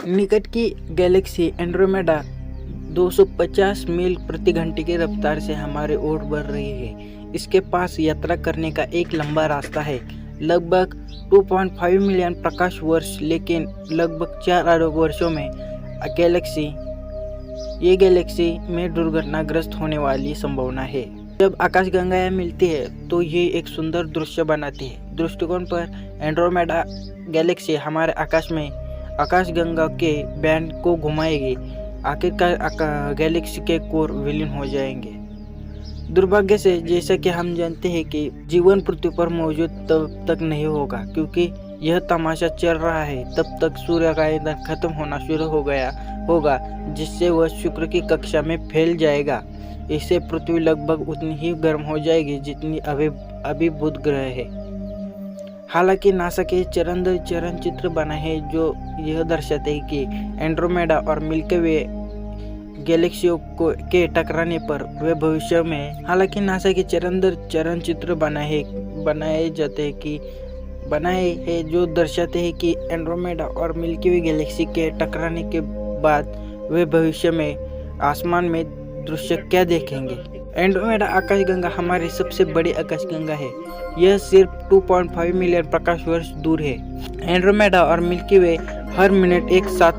निकट की Galaxy Andromeda 250 मील प्रति घंटे की रफ्तार से हमारे ओर बढ़ रही है। इसके पास यात्रा करने का एक लंबा रास्ता है, लगभग 2.5 मिलियन प्रकाश वर्ष, लेकिन लगभग 4 अरब वर्षों में ये गैलेक्सी में दुर्घटनाग्रस्त होने वाली संभावना है। जब आकाशगंगाएं मिलती है तो ये एक सुंदर दृश्य बनाती है। दृष्टिकोण पर एंड्रोमेडा गैलेक्सी हमारे आकाश में आकाशगंगा के बैंड को घुमाएगी। आखिरकार गैलेक्सी के कोर विलीन हो जाएंगे। दुर्भाग्य से, जैसा कि हम जानते हैं कि जीवन पृथ्वी पर मौजूद तब तक नहीं होगा, क्योंकि यह तमाशा चल रहा है। तब तक सूर्य का ईंधन खत्म होना शुरू हो गया होगा, जिससे वह शुक्र की कक्षा में फैल जाएगा। इससे पृथ्वी लगभग उतनी ही गर्म हो जाएगी जितनी अभी बुध ग्रह है। हालांकि नासा के चरण चित्र बना है जो यह दर्शाते हैं कि एंड्रोमेडा और मिल्की वे गैलेक्सियों के टकराने पर वे भविष्य में बनाए हैं जो दर्शाते हैं कि एंड्रोमेडा और मिल्की वे गैलेक्सी के टकराने के बाद वे भविष्य में आसमान में दृश्य क्या देखेंगे। एंड्रोमेडा आकाशगंगा हमारी सबसे बड़ी आकाशगंगा है। यह सिर्फ 2.5 मिलियन प्रकाश वर्ष दूर है। एंड्रोमेडा और मिल्की वे हर मिनट एक साथ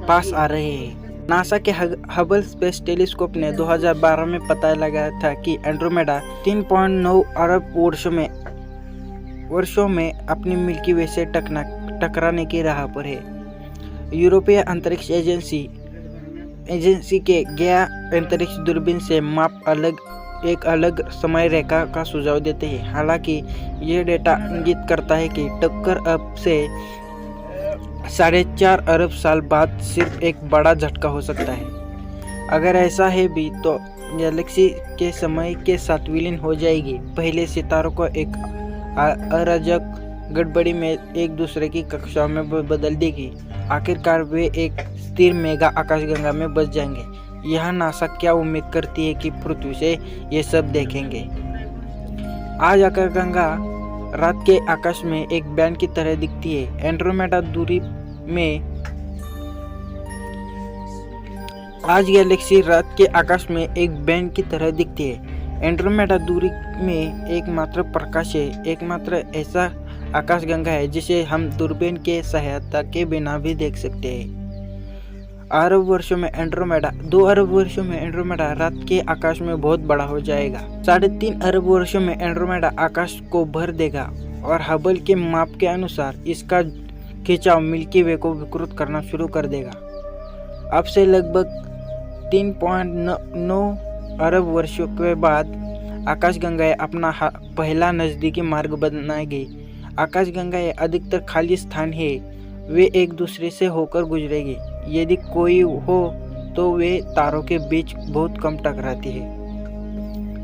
पास आ रहे हैं। नासा के हबल स्पेस टेलीस्कोप ने 2012 में पता लगाया था कि एंड्रोमेडा 3.9 अरब वर्षों में अपनी मिल्की वे से टकराने की राह पर है। यूरोपीय अंतरिक्ष एजेंसी के गया अंतरिक्ष दूरबीन से माप एक अलग समय रेखा का सुझाव देते हैं। हालांकि यह डेटा इंगित करता है कि टक्कर अब से 4.5 अरब साल बाद सिर्फ एक बड़ा झटका हो सकता है। अगर ऐसा है भी तो गैलेक्सी के समय के साथ विलीन हो जाएगी। पहले सितारों को एक अराजक गड़बड़ी में एक दूसरे की कक्षाओं में बदल देगी। आखिरकार वे एक स्थिर मेगा आकाशगंगा में बच जाएंगे। यह नासा क्या उम्मीद करती है कि पृथ्वी से ये सब देखेंगे। आज आकाशगंगा रात के आकाश में एक बैंड की तरह दिखती है। एंड्रोमेडा दूरी में आज गैलेक्सी रात के आकाश में एक बैंड की तरह दिखती है। एंड्रोमेडा दूरी में एकमात्र प्रकाश है, एकमात्र ऐसा आकाशगंगा है जिसे हम दूरबीन के सहायता के बिना भी देख सकते हैं। 2 अरब वर्षों में एंड्रोमेडा रात के आकाश में बहुत बड़ा हो जाएगा। 3.5 अरब वर्षों में एंड्रोमेडा आकाश को भर देगा और हबल के माप के अनुसार इसका खिंचाव मिल्की वे को विकृत करना शुरू कर देगा। अब से लगभग 3.9 अरब वर्षों के बाद आकाशगंगाएं अपना पहला नजदीकी मार्ग बनाएगी। आकाशगंगाएं अधिकतर खाली स्थान है, वे एक दूसरे से होकर गुजरेगी। यदि कोई हो तो वे तारों के बीच बहुत कम टकराती है।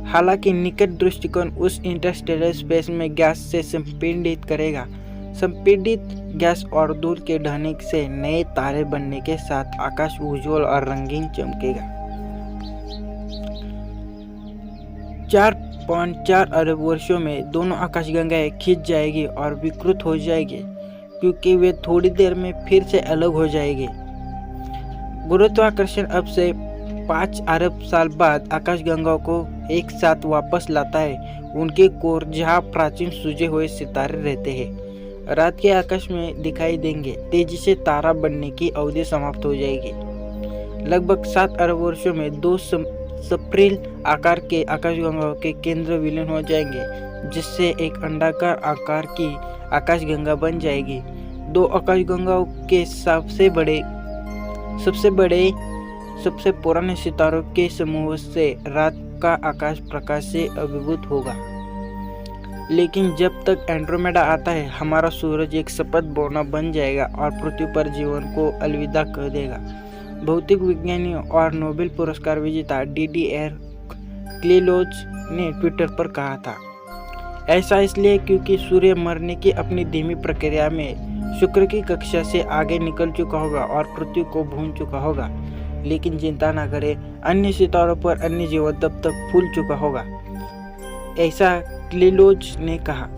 हालांकि निकट दृष्टिकोण उस इंटरस्टेलर स्पेस में गैस से संपीड़ित करेगा। संपीड़ित गैस और धूल के ढहने से नए तारे बनने के साथ आकाश उज्ज्वल और रंगीन चमकेगा। 4.4 अरब वर्षों में दोनों आकाशगंगाएं खिंच जाएगी और विकृत हो जाएगी, क्योंकि वे थोड़ी देर में फिर से अलग हो जाएंगे। गुरुत्वाकर्षण अब से 5 अरब साल बाद आकाशगंगाओं को एक साथ वापस लाता है। उनके कोर जहां प्राचीन सूजे हुए सितारे रहते हैं रात के आकाश में दिखाई देंगे। तेजी से तारा बनने की अवधि समाप्त हो जाएगी। लगभग 7 अरब वर्षों में 2 सप्रिल आकार के आकाशगंगाओं के केंद्र विलीन हो जाएंगे, जिससे एक अंडाकार आकार की आकाशगंगा बन जाएगी। 2 आकाशगंगाओं के सबसे पुराने सितारों के समूह से रात का आकाश प्रकाश से अभिभूत होगा। लेकिन जब तक एंड्रोमेडा आता है, हमारा सूरज एक सफेद बौना बन जाएगा और पृथ्वी पर जीवन को अलविदा कर देगा। भौतिक विज्ञानी और नोबेल पुरस्कार विजेता DDR क्लेलोज ने ट्विटर पर कहा था, ऐसा इसलिए क्योंकि सूर्य मरने की अपनी धीमी प्रक्रिया में शुक्र की कक्षा से आगे निकल चुका होगा और पृथ्वी को भून चुका होगा। लेकिन चिंता न करें, अन्य सितारों पर अन्य जीवन तब तक फूल चुका होगा, ऐसा क्लेलोज ने कहा।